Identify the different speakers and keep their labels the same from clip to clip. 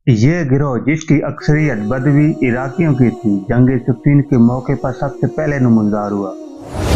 Speaker 1: ये गिरोह, जिसकी अक्सरियत बदवी इराकियों की थी, जंग सिफ़ीन के मौके पर सबसे पहले नमूदार हुआ।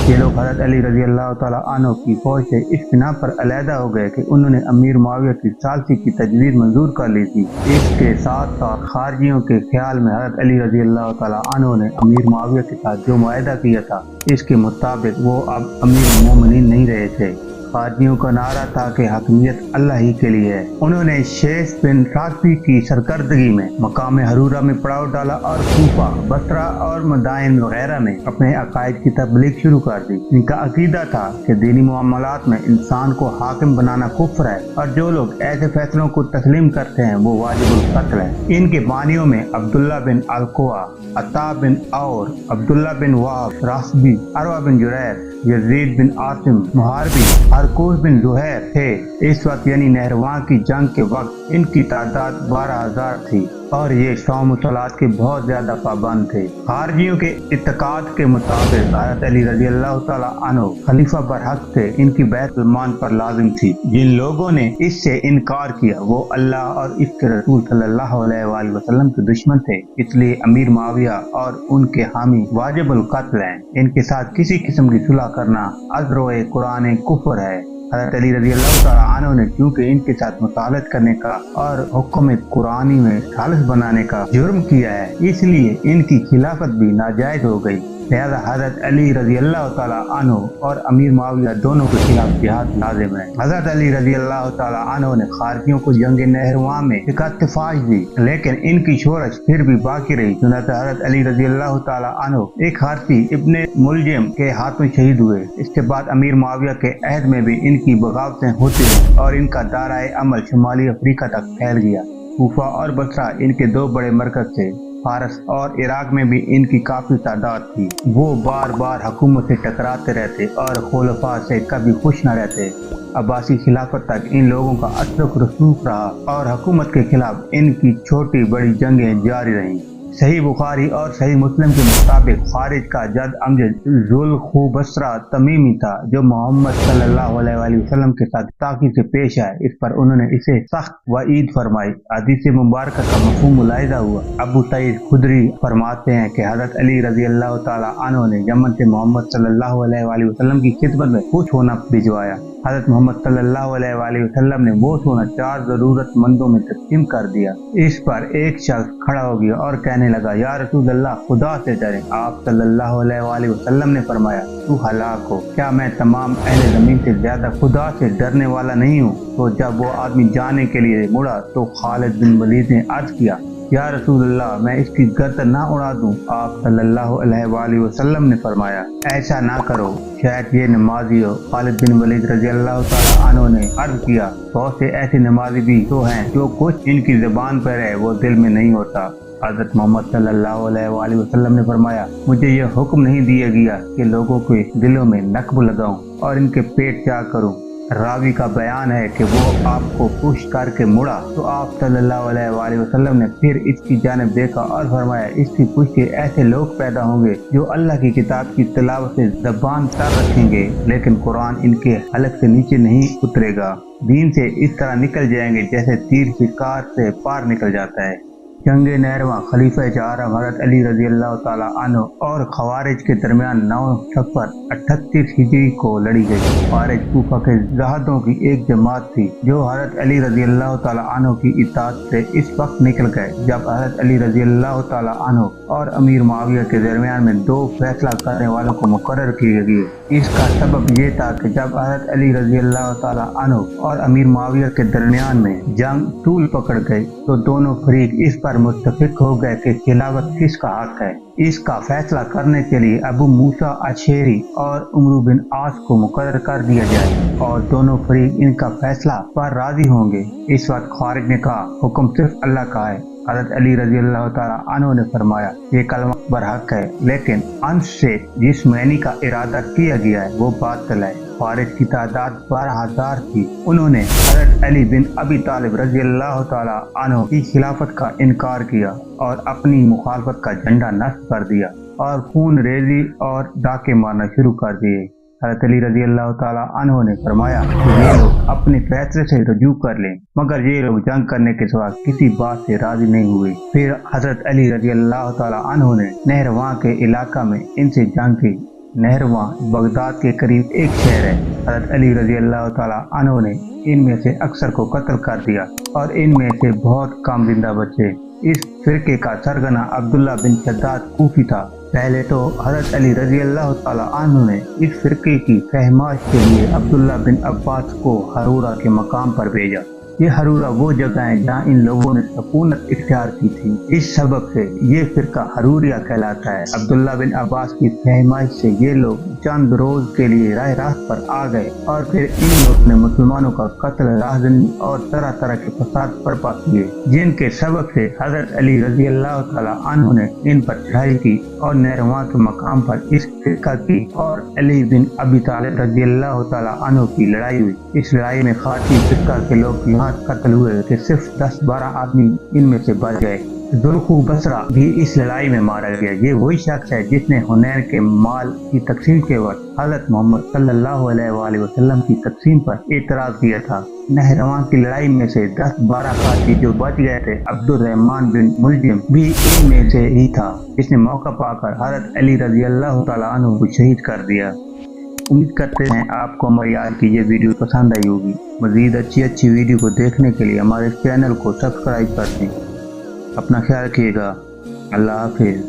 Speaker 1: ये लोग हज़रत अली रज़ी अल्लाह तआला अन्हु की फौज से इस बिना पर अलहदा हो गए कि उन्होंने अमीर मुआविया की सालसी की तजवीज़ मंजूर कर ली थी। इसके साथ साथ खारजियों के ख्याल में हज़रत अली रज़ी अल्लाह तआला अन्हु ने अमीर मुआविया के साथ जो मुआहदा किया था, इसके मुताबिक वो अब अमीर मोमिनीन नहीं रहे थे। खारजियों का नारा था कि हकमियत अल्लाह ही के लिए है। उन्होंने शेष बिन राकबी की सरकर्दगी में मकाम हरूरा में पड़ाव डाला और कूफा, बसरा और मदाइन वगैरह में अपने अकायद की तबलीग शुरू कर दी। इनका अकीदा था कि दीनी मामलात में इंसान को हाकिम बनाना कुफ्र है और जो लोग ऐसे फैसलों को तस्लीम करते हैं वो वाजिबुल कत्ल है। इनके बानियों में अब्दुल्ला बिन अलकुआ, अता बिन और, अब्दुल्ला बिन वाब, रासबी, अरवा बिन जुरैर, यजीद बिन आसिम, मुहारबी, हरकुस बिन जुहैर थे। इस वक्त यानी नहरवां की जंग के वक्त इनकी तादाद 12,000 थी और ये सौम सलात के बहुत ज्यादा पाबंद थे। खारजियों के इत्तेकाद के मुताबिक हज़रत अली रज़ी अल्लाह तआला अन्हु खलीफा बरहक थे। इनकी बैत सलमान पर लाजिम थी। जिन लोगों ने इससे इनकार किया वो अल्लाह और इसके रसूल सल्लल्लाहु अलैहि वसल्लम के दुश्मन थे, इसलिए अमीर मुआविया और उनके हामी वाजिबुल कत्ल हैं। इनके साथ किसी किस्म की सुलह करना अज़्रोए कुरान कुफ्र है। हज़रत अली रज़ी अल्लाह तआला अन्हु ने चूँकि इनके साथ मुसालत करने का और हुक्म कुरानी में सालिस बनाने का जुर्म किया है, इसलिए इनकी खिलाफत भी नाजायज हो गई। लिहाजा हज़रत अली रज़ी अल्लाह तआला अन्हु और अमीर मुआविया दोनों के खिलाफ जिहाद लाजिम है। हज़रत अली रज़ी अल्लाह तआला अन्हु ने खारजियों को जंग नहरवां में शिकस्त फाश दी, लेकिन इनकी शोरश फिर भी बाकी रही। चुनांचे हज़रत अली रज़ी अल्लाह तआला अन्हु एक खारजी इब्ने मुलजिम के हाथ में शहीद हुए। इसके बाद अमीर मुआविया के अहद में भी इनकी बगावतें होती रही और इनका दायरा अमल शुमाली अफ्रीका तक फैल गया। कूफा और बसरा इनके दो बड़े मरकज थे। फारस और इराक में भी इनकी काफी तादाद थी। वो बार बार हुकूमत से टकराते रहते और खुलफा से कभी खुश न रहते। अब्बासी खिलाफत तक इन लोगों का असलुक रसूख रहा और हुकूमत के खिलाफ इनकी छोटी बड़ी जंगें जारी रहीं। सही बुखारी और सही मुस्लिम के मुताबिक खारिज का जद अमजद ज़ुल्ख़ुबैसरा तमीमी था, जो मोहम्मद सल्लल्लाहु अलैहि वसल्लम के साथ ताक़ी से पेश आए। इस पर उन्होंने इसे सख्त वईद फरमाई। हदीस मुबारक का मफ़हूम मुलाहिज़ा हुआ। अबू सईद खुदरी फरमाते हैं कि हज़रत अली रज़ी अल्लाह तआला अन्हु ने यमन से मोहम्मद सल्लल्लाहु अलैहि वसल्लम की खिदमत में कुछ सोना भिजवाया। हज़रत मोहम्मद सल्लल्लाहु अलैहि वसल्लम ने वो सोना 4 ज़रूरतमंदों में तक़सीम कर दिया। इस पर एक शख्स खड़ा हो गया और कहने लगा, या रसूल अल्लाह, खुदा से डरें। आप सल्लल्लाहु अलैहि वसल्लम ने फरमाया, तू हलाक हो, क्या मैं तमाम अहले ज़मीन से ज्यादा खुदा से डरने वाला नहीं हूँ? तो जब वो आदमी जाने के लिए मुड़ा तो खालिद बिन वलीद ने अर्ज किया, या रसूल अल्लाह, मैं इसकी गर्दन ना उड़ा दूं? आप सल्लल्लाहु अलैहि वसल्लम ने फरमाया, ऐसा ना करो, शायद ये नमाजी हो। खालिद बिन वलीद रज़ी अल्लाह तआला अन्हु ने अर्ज किया, बहुत से ऐसे नमाजी भी तो हैं जो कुछ इनकी ज़बान पर है वो दिल में नहीं होता। हज़रत मोहम्मद सल्लल्लाहु अलैहि वसल्लम ने फरमाया, मुझे यह हुक्म नहीं दिया गया कि लोगों के दिलों में नक्ब लगाऊं और इनके पेट क्या करूं। रावी का बयान है कि वो आपको पुश करके मुड़ा तो आप सल्लल्लाहु अलैहि वसल्लम ने फिर इसकी जानिब देखा और फरमाया, इसकी पुष्ट के ऐसे लोग पैदा होंगे जो अल्लाह की किताब की तिलावत से ज़बान तर रखेंगे, लेकिन कुरान इनके हलक से नीचे नहीं उतरेगा। दीन से इस तरह निकल जाएंगे जैसे तीर शिकार से पार निकल जाता है। जंग नहरवां खलीफा चारम हज़रत अली रज़ी अल्लाह तआला अन्हु और खवारिज के दरमियान 9 सफर 38 हिजरी को लड़ी गई। खवारिज कूफा के ज़ाहिदों की एक जमात थी जो हज़रत अली रज़ी अल्लाह तआला अन्हु की इताअत से इस वक्त निकल गए जब हज़रत अली रज़ी अल्लाह तआला अन्हु और अमीर मुआविया के दरमियान में 2 फैसला करने वालों को मुकर्रर किए गए। इसका सबब ये था कि जब हज़रत अली रज़ी अल्लाह तआला अन्हु और अमीर मुआविया के दरमियान में जंग तूल पकड़ गई तो दोनों फरीक इस पर मुत्तफिक हो गए कि खिलाफत किसका हक है। इसका फैसला करने के लिए अबू मूसा अशेरी और उमरू बिन आस को मुकर्रर कर दिया जाए और दोनों फरीक इनका फैसला पर राजी होंगे। इस वक्त खारिज ने कहा, हुक्म सिर्फ अल्लाह का है। हज़रत अली रज़ी अल्लाह तआला अन्हु ने फरमाया, ये कलमा बरहक है, लेकिन अंश से जिस मैनी का इरादा किया गया है वो बातिल है। खारिज की तादाद 12,000 थी। उन्होंने हज़रत अली बिन अबी तालिब रज़ी अल्लाह तआला अन्हु की खिलाफत का इनकार किया और अपनी मुखालफत का झंडा नस्ब कर दिया और खून रेजी और डाके मारना शुरू कर दिए। हज़रत अली रजी अल्लाह ताला अन्हो ने फरमाया कि ये लोग अपने फैसले से रजू कर लें, मगर ये लोग जंग करने के सिवा किसी बात से राजी नहीं हुए। फिर हज़रत अली रजी अल्लाह ताला अन्हो ने नहरवां के इलाका में इनसे जंग की। नहरवां बगदाद के करीब एक शहर है। हज़रत अली रजी अल्लाह ताला अन्हो ने इनमें से अक्सर को कत्ल कर दिया और इनमें से बहुत कम जिंदा बचे। इस फिरके का सरगना अब्दुल्ला बिन शद्दाद कूफी था। पहले तो हज़रत अली रजी अल्लाह ताला अन्हु ने इस फिरके की रहमाश के लिए अब्दुल्ला बिन अब्बास को हरूरा के मकाम पर भेजा। ये हरूरा वो जगह है जहाँ इन लोगों ने सकूनत इख्तियार की थी। इस सबब से ये फिरका हरूरिया कहलाता है। अब्दुल्ला बिन अब्बास की फहमाइश से ये लोग चंद रोज के लिए राह रास्त पर आ गए और फिर इन लोगों ने मुसलमानों का कत्ल, राहजनी और तरह तरह के फसाद बर्पा किए, जिनके सबब से हज़रत अली रजी अल्लाह ताला अन्हु ने इन पर चढ़ाई की और नहरवां के मकाम पर इस फिरका की और अली बिन अबी तालिब रजी अल्लाह ताला अन्हु की लड़ाई हुई। इस लड़ाई में खाती फिरका के लोग यहाँ कत्ल हुए थे, सिर्फ 10-12 आदमी इनमें से बच गए। जुल्खु बसरा भी इस लड़ाई में मारा गया। ये वही शख्स है जिसने हुनैन के माल की तकसीम के वक्त हज़रत मोहम्मद सल्लल्लाहु अलैहि वसल्लम की तकसीम पर एतराज किया था। नहरवां की लड़ाई में से 10-12 काती जो बच गए थे, अब्दुर्रहमान बिन मुलजिम भी इनमें से ही था, जिसने मौका पाकर हज़रत अली रजी अल्लाह ताला अन्हु को शहीद कर दिया। उम्मीद करते हैं आपको हमारी आज की ये वीडियो पसंद आई होगी। मज़ीद अच्छी वीडियो को देखने के लिए हमारे चैनल को सब्सक्राइब कर दें। अपना ख्याल रखिएगा। अल्लाह हाफिज़।